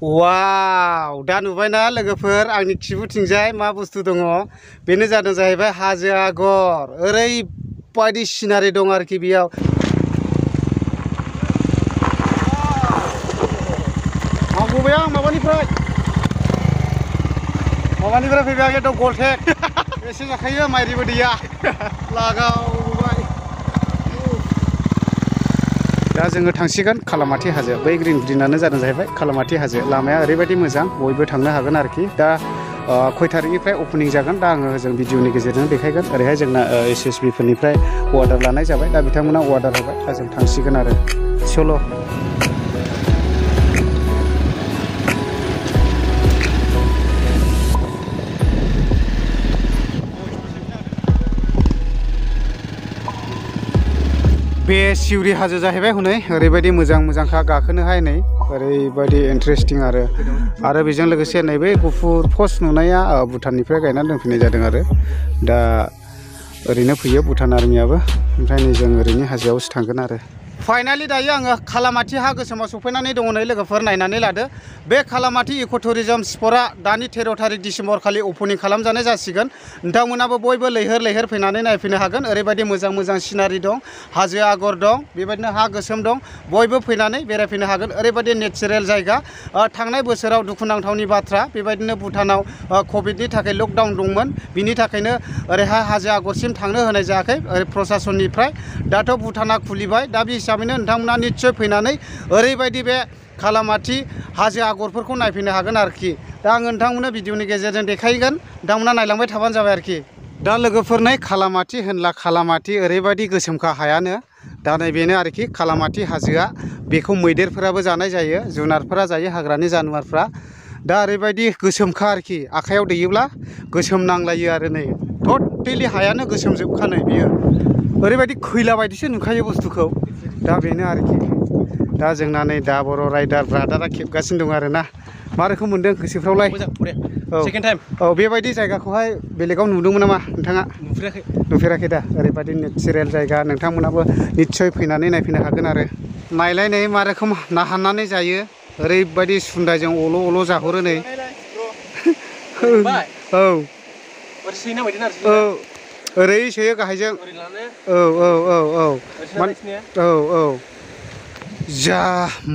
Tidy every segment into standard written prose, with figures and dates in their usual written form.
वाव दा नुबायना लोगोफोर आंनि खिबुथिंजाय मा बुस्थु दङ बेनो जादों जाहैबाय हाजो आगर ओरैबायदि सिनारि दं आरोखि बेयाव आं बबे आं माबानिफ्राय फैबाय आं एकदम गलटेक एसे जाखायो माइरिबो दैया लागावबाय दा जोङो थांसिगोन कालामाति हाजो बै ग्रिन ग्रिनानो जादों जाहैबाय कालामाति हाजो लामाया ओरैबायदि मोजां बयबो थांनो हागोन आरोखि दा खय थारिखनिफ्राय ओपनिं जागोन दा आङो जों भिडिअनि गेजेरजों देखायगोन ओरैहाय जोंना एसएसबि फोरनिफ्राय अर्डार लानाय जाबाय दा बिथांमोना अर्डार होबाय दा जों थांसिगोन आरो चलो बे सिउरि हाजो जाहैबाय हनै ओरैबायदि मोजांखा गाखोनोहाय नै ओरैबायदि इन्टारेस्टिं आरो बेजों लोगोसे नैबे गुफुर पस्ट नुनाया भुटाननिफ्राय गायनानै दोनफैनाय जादों आरो दा ओरैनो फैयो भुटान आर्मियाबो ओमफ्राय नै जों ओरैनो हाजोआवसो थांगोन आरो फाइनालि दायो आङो कालामाति हा गोसोमाव सफैनानै दङ नै लोगोफोर नायनानै लादो बे कालामाति इक' टुरिजम स्पटआ दानि 13 थारिख डिसेम्बर खालि ओपनिं खालामजानाय जासिगोन नोंथांमोनाबो बयबो लैहोर फैनानै नायफैनो हागोन ओरैबायदि मोजां सिनारि दं हाजो आगर दं बेबायदिनो हा गोसोम दं बयबो फैनानै बेरायफैनो हागोन ओरैबायदि नेचारेल जायगा थांनाय बोसोराव दुखुनांथावनि बाथ्रा बेबायदिनो भुटानाव कभिडनि थाखाय लकडाउन दंमोन बिनि थाखायनो ओरैहाय हाजो आगरसिम थांनो होनाय जायाखै ओरै प्रशासननिफ्राय दाथ' भुटाना खुलिबाय दा बे हिसाबैनो नोंथांमोना निश्चय फैनानै ओरैबायदि बे कालामाति हाजो आगरफोरखौ नायफैनो हागोन आरोखि दा आङो नोंथांमोननो भिडिअनि गेजेरजों देखायगोन नोंथांमोना नायलांबाय थाबानो जाबाय आरोखि दा लोगोफोर नै कालामाति होनला कालामाति ओरैबायदि गोसोमखा हायानो दा नैबेनो आरोखि कालामाति हाजोआ बेखौ मैदेरफोराबो जानाय जायो जुनारफोरा जायो हाग्रानि जानवारफ्रा दा ओरैबायदि गोसोमखा आरोखि आखायाव दैयोब्ला गोसोम नांलायो आरो नै टटेलि हायानो गोसोमजोबखा नै बियो ओरैबायदि खैला बायदिसो नुखायो बुस्थुखौ दा बेनो आरोखि दा जोंना नै दा बर' राइडार ब्रादारा खेबगासिनो दं आरोना मा रोखोम मोनदों गोसोफ्रावलाय सेकेन्ड टाइम औ बेबायदि जायगाखौहाय बेलेगाव नुदोंमोन नामा नोंथाङा नुफेराखै दा ओरैबायदि नेचारेल जायगा नोंथांमोनाबो निस्सय फैनानै नायफैनो हागोन आरो नायलाय नै मा रोखोम ना हाननानै जायो ओरैबायदि सुन्दायजों अल' जाहरो नै औ ओरै सोयो गाहायजों औ जा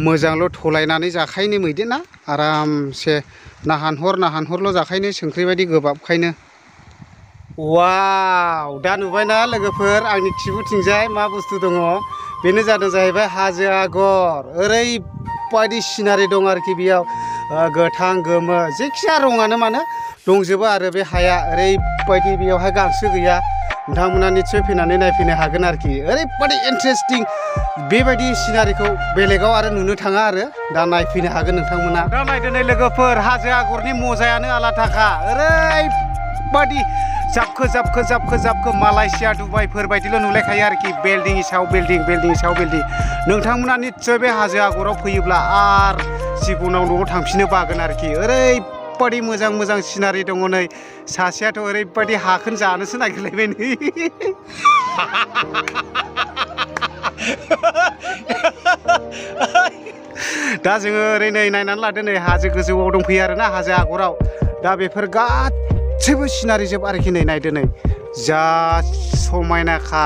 मोजांल' थलायनानै जाखायनो मैदेर ना आरामसे नाहानहरल' जाखायनो संख्रि बायदि गोबाबखायनो वाव दा नुबायना लोगोफोर आंनि खिबुथिंजाय मा बुस्थु दङ बेनो जादों जाहैबाय हाजो आगर ओरैबायदि सिनारि दं आरोखि बेयाव गोथां गोमो जेखिया रङानो मानो दंजोबो आरो बे हाया ओरैबायदि बेयावहाय गांसो गैया नोंथांमोना निस्सय फैनानै नायफैनो हागोन आरोखि ओरैबायदि इन्टारेस्टिं बेबायदि सिनारिखौ बेलेगाव आरो नुनो थाङा आरो दा नायफैनो हागोन नोंथांमोना दा नायदो नै लोगोफोर हाजो आगरनि मजायानो आलादाखा ओरैबायदि जाबखो मालयसिया दुबाइफोर बायदिल' नुलायखायो आरोखि बिल्डिंनि सायाव बिल्डिं नोंथांमोना निस्सय बे हाजो आगराव फैयोब्ला आरो जिबनाव न'आव थांफिननो बागोन आरोखि ओरैबायदि मोजां सिनारि दङ नै सासेयाथ' ओरैबायदि हाखोन जानोसो नागिरलायबाय नै दा जोङो ओरै नै नायनानै लादो नै हाजो गोजौआव दंफैयो आरोना हाजो आगराव दा बेफोर गासैबो सिनारिजोब आरोखि नै नायदो नै जा समायनाखा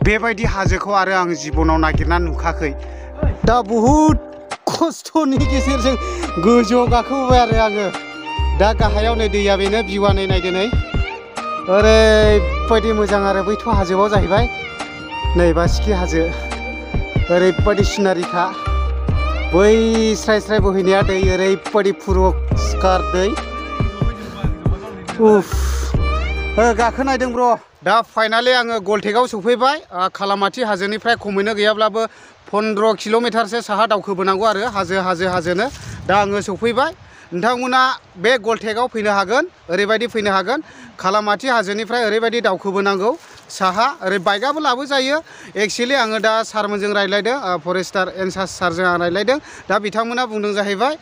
बेबायदि हाजोखौ आरो आं जिबनाव नागिरना नुखाखै दा बहुद खस्थ'नि गेजेरजों गोजौआव गाखोबोबाय आरो आङो दा गाहायाव नै दैया बेनो भिउआ नै नायदो नै ओरैबायदि मोजां आरो बैथ' हाजोआव जाहैबाय नै बासिखि हाजो ओरैबायदि सिनारिखा बै स्राय बोहैनाया दै ओरैबायदि पुरस्कार दै उफ गाखोनायदों ब्र' दा फाइनालि आङो गलटेकआव सफैबाय कालामाति हाजोनिफ्राय खमैनो गैयाब्लाबो 15 किल'मिटारसो साहा दावखोबोनांगौ आरो हाजोनो दा आङो सफैबाय नोंथांमोना बे गलटेकआव फैनो हागोन ओरैबायदि फैनो हागोन कालामाति हाजोनिफ्राय ओरैबायदि दावखोबोनांगौ साहा ओरै बाइकआबो लाबोजायो एक्चुअलि आङो दा सारमोनजों रायज्लायदों फरेस्टार इनचार्ज सारजों आं रायज्लायदों दा बिथांमोना बुंदों जाहैबाय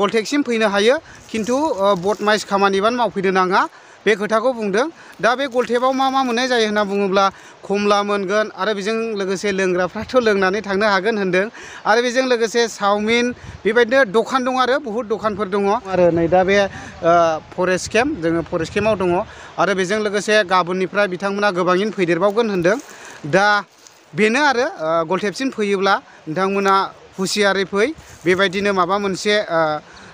गलटेकसिम फैनो हायो खिन्थु बट माइस खामानिबानो मावफैनो नाङा बे खोथाखौ बुंदों दा बे गलटेपाव मा मोननाय जायो होनना बुङोब्ला खमला मोनगोन आरो बेजों लोगोसे लोंग्राफ्राथ' लोंनानै थांनो हागोन होनदों आरो बेजों लोगोसे चावमिन बेबायदिनो दखान दं आरो बहुत दखानफोर दङ आरो नै दा बे फरेस्ट केम्प जोङो फरेस्ट केम्पआव दङ आरो बेजों लोगोसे गाबोननिफ्राय बिथांमोना गोबाङैनो फैदेरबावगोन होनदों दा बेनो आरो गलटेपसिम फैयोब्ला नोंथांमोना हुसियारै फै बेबायदिनो माबा मोनसे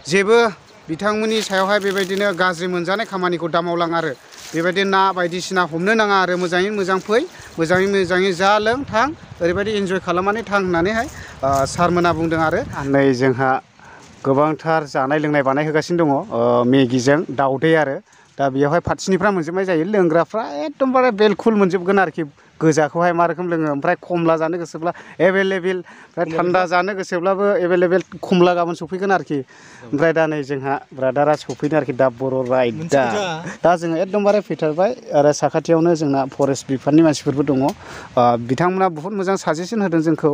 जेबो बिथांमोननि सायावहाय बेबायदिनो गाज्रि मोनजानाय खामानिखौ दामावलां आरो बेबायदि ना बायदिसिना हमनो नाङा आरो मोजाङै मोजां फै मोजाङै जा लों थां ओरैबायदि इन्जय खालामनानै थां होननानैहाय सारमोना बुंदों आरो नै जोंहा गोबांथार जानाय लोंनाय बानायहोगासिनो दङ मेगिजों दाउदै आरो दा बेयावहाय फारसेनिफ्राय मोनजोबनाय जायो लोंग्राफ्रा एकदमबारे बेलकुल मोनजोबगोन आरोखि गोजाखौहाय मा रोखोम लोङो ओमफ्राय खमला जानो गोसोब्ला एभेलेबेल ओमफ्राय थान्दा जानो गोसोब्लाबो एभेलेबेल खमला गाबोन सफैगोन आरोखि ओमफ्राय दा नै जोंहा ब्रादारा सफैदों आरोखि दा बर' राइड दा जोङो एकदमबारे फैथारबाय आरो साखाथियावनो जोंना फरेस्ट बिफाननि मानसिफोरबो दङ बिथांमोना बहुत मोजां साजेसन होदों जोंखौ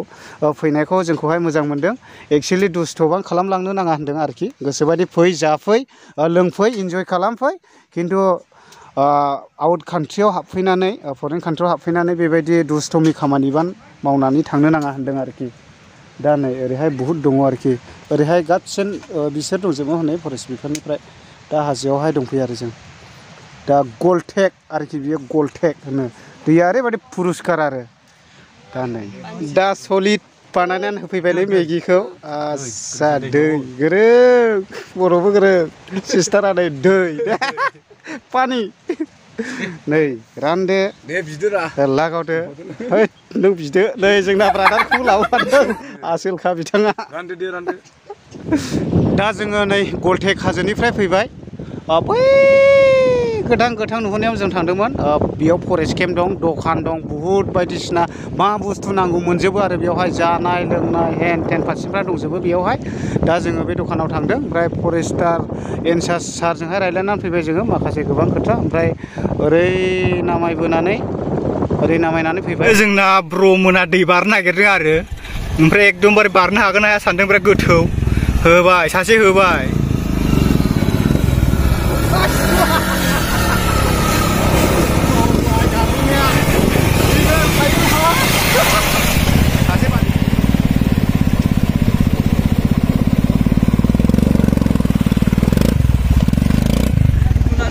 फैनायखौ जोंखौहाय मोजां मोनदों एक्सुवेलि दुस्थ'बां खालामलांनो नाङा होनदों आरोखि गोसोबायदि फै जाफै लोंफै इन्जय खालामफै खिन्थु आउट कान्ट्रियाव हाबफैनानै फरेन कान्ट्रियाव हाबफैनानै बेबायदि दुस्थ'मि खामानि मावनानै थांनो नाङा होनदों आरोखि दा नै ओरैहाय बहुद दङ आरोखि ओरैहाय गासिन बिसोर दंजोबो हनै फरेस्ट बिफाननिफ्राय दा हाजोआवहाय दंफैयो आरो जों दा गलटेक आरोखि बियो गलटेक होनो दैया ओरैबायदि पुरस्कार आरो दा नै दा सलिड बानायनानै होफैबायलै मेगिखौ आस्सा दै गोरों बर'बो गोरों सिस्टारा नै दै पानि नै रानदो दे बिदोरा लागावदो नों बिदो नै जोंना ब्रादारखौ लाबोफादों आसोलखा बिथाङा रानदो दे रानदो दा जोङो नै गलटेक हाजोनिफ्राय फैबाय बै गोथां नुहुरनायाव जों थांदोंमोन बेयाव फरेस्ट केम्प दं दखान दं बुहुत बायदिसिना मा बुस्थु नांगौ मोनजोबो आरो बेयावहाय जानाय लोंनाय हेन टेन फारसेनिफ्राय दंजोबो बेयावहाय दा जोङो बे दखानाव थांदों ओमफ्राय फरेस्टार इनचार्ज सारजोंहाय रायज्लायनानै फैबाय जोङो माखासे गोबां खोथा ओमफ्राय ओरै नामायनानै फैबाय जोंना ब्र'मोना दै बारनो नागिरदों आरो ओमफ्राय एकदमबारे बारनो हागोन हाया सानदों बिराद गोथौ होबाय सासे होबाय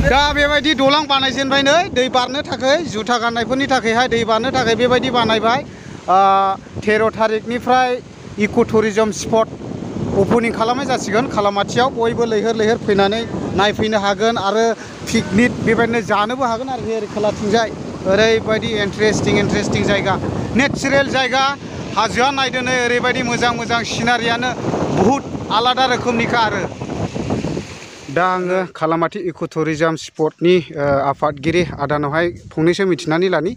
दा बेबायदि दलां बानायजेनबाय नै दै बारनो थाखाय जुथा गाननायफोरनि थाखायहाय दै बारनो थाखाय बेबायदि बानायबाय 13 थारिखनिफ्राय इक' टुरिजम स्पट अपेनिं खालामनाय जासिगोन कालामाथियाव बयबो लैहोर फैनानै नायफैनो हागोन आरो पिकनिक बेबायदिनो जानोबो हागोन आरो ओरै खोलाथिंजाय ओरैबायदि इन्टारेस्टिं जायगा नेचारेल जायगा हाजोआ नायदो नै ओरैबायदि मोजां सिनारियानो बुहुत आलादा रोखोमनिखा आरो दा आङो कालामाति इक' टुरिजम स्पटनि आफादगिरि आदानावहाय फंनैसो मिथिनानै लानि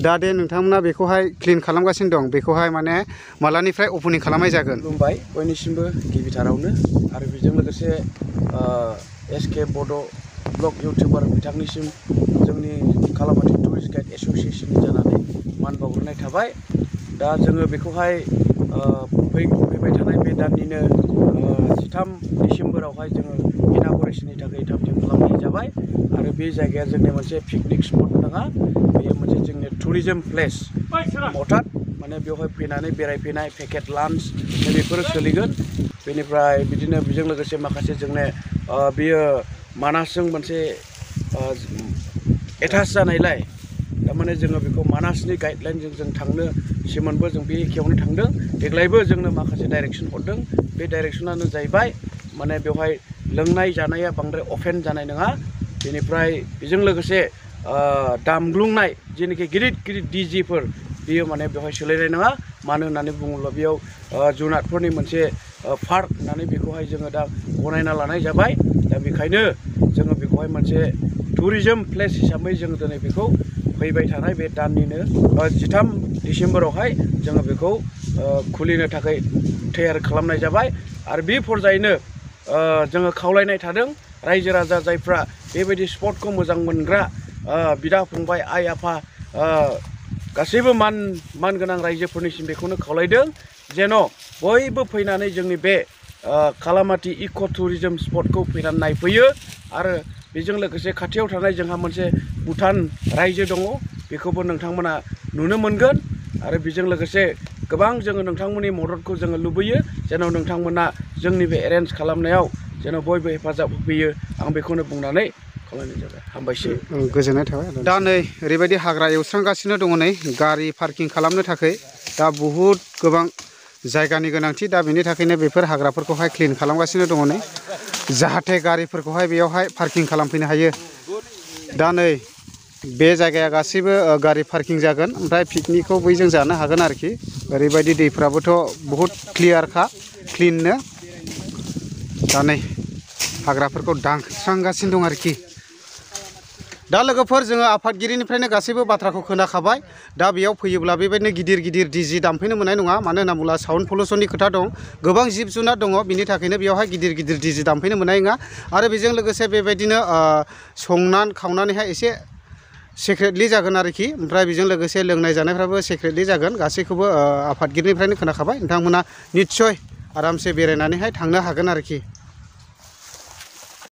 दा दे नोंथांमोना बेखौहाय क्लिन खालामगासिनो दं बेखौहाय माने मालानिफ्राय अपेनिं खालामनाय जागोन खुलुमबाय बयनिसिमबो गिबिथारावनो आरो बेजों लोगोसे एसके बड' ब्लग इउटिउबार बिथांनिसिम जोंनि कालामाति टुरिस्ट गाइड एस'सियेसननि जानानै मान बावग्रोनाय थाबाय दा जोङो बेखौहाय फैबाय थानाय बे दाननिनो 13 डिसेम्बरावहाय जोङो इनागुरेसननि थाखाय थाम-थिम खालामनाय जाबाय आरो बे जायगाया जोंनि मोनसे पिकनिक स्पट नङा बेयो मोनसे जोंनि टुरिजम प्लेस अर्थात माने बेवहाय फैनानै बेरायफैनाय पेकेट लान्च बेफोरो सोलिगोन बेनिफ्राय बिदिनो बेजों लोगोसे माखासे जोंने बेयो मानासजों मोनसे एटाच जानायलाय थारमाने जोङो बेखौ मानासनि गाइडलाइनजों जों थांनो सिमोनबो जों बे एखेयावनो थांदों देग्लायबो जोंनो माखासे डाइरेक्सन हरदों बे डाइरेक्सनानो जाहैबाय माने बेवहाय लोंनाय जानाया बांद्राय अफेन जानाय नङा बेनिफ्राय बेजों लोगोसे दामग्लुंनाय जेनाखि गिदिर डिजेफोर बियो माने बेवहाय सोलायनाय नङा मानो होननानै बुङोब्ला बेयाव जुनारफोरनि मोनसे पार्क होननानै बेखौहाय जोङो दा गनायना लानाय जाबाय दा बेखायनो जोङो बेखौहाय मोनसे टुरिजम प्लेस हिसाबै जोङो दिनै बेखौ फैबाय थानाय बे दाननिनो 13 डिसेम्बरावहाय जोङो बेखौ खुलिनो थाखाय तैयार खालामनाय जाबाय आरो बे पर्यायैनो जोङो खावलायनाय थादों रायजो राजा जायफ्रा बेबायदि स्पटखौ मोजां मोनग्रा बिदा फंबाय आइ आफा गासैबो मान गोनां रायजोफोरनिसिम बेखौनो खावलायदों जेन' बयबो फैनानै जोंनि बे कालामाति इक' टुरिजम स्पटखौ फैनानै नायफैयो आरो बेजों लोगोसे खाथियाव थानाय जोंहा मोनसे भुटान रायजो दङ बेखौबो नोंथांमोना नुनो मोनगोन आरो बेजों लोगोसे गोबां जोङो नोंथांमोननि मददखौ जोङो लुबैयो जेन' नोंथांमोना जोंनि बे एरेन्ज खालामनायाव जेन' बयबो हेफाजाब होफैयो आं बेखौनो बुंनानै खावलायनाय जाबाय हामबायसै गोजोननाय थाबाय दा नै ओरैबायदि हाग्रा एवस्रांगासिनो दङ नै गारि पार्किं खालामनो थाखाय दा बहुद गोबां जायगानि गोनांथि दा बेनि थाखायनो बेफोर हाग्राफोरखौहाय क्लिन खालामगासिनो दङ नै जाहाथे गारिफोरखौहाय बेयावहाय पार्किं खालामफैनो हायो दा नै बे जायगाया गासैबो गारि पार्किं जागोन ओमफ्राय पिकनिकखौ बैजों जानो हागोन आरोखि ओरैबायदि दैफ्राबोथ' बहुद क्लियारखा क्लिननो दा नै हाग्राफोरखौ दानस्रांगासिनो दं आरोखि दा लोगोफोर जोङो आफादगिरिनिफ्रायनो गासैबो बाथ्राखौ खोनाखाबाय दा बेयाव फैयोब्ला बेबायदिनो गिदिर गिदिर डिजि दामफैनो मोननाय नङा मानो होनना बुङोब्ला साउन्ड पलिउसननि खोथा दं गोबां जिब जुनार दङ बिनि थाखायनो बेयावहाय गिदिर गिदिर डिजि दामफैनो मोननाय नङा आरो बेजों लोगोसे बेबायदिनो संनानै खावनानैहाय एसे सिक्रेटलि जागोन आरोखि ओमफ्राय बेजों लोगोसे लोंनाय जानायफ्राबो सिक्रेटलि जागोन गासैखौबो आफादगिरिनिफ्रायनो खोनाखाबाय नोंथांमोना निस्सय आरामसे बेरायनानैहाय थांनो हागोन आरोखि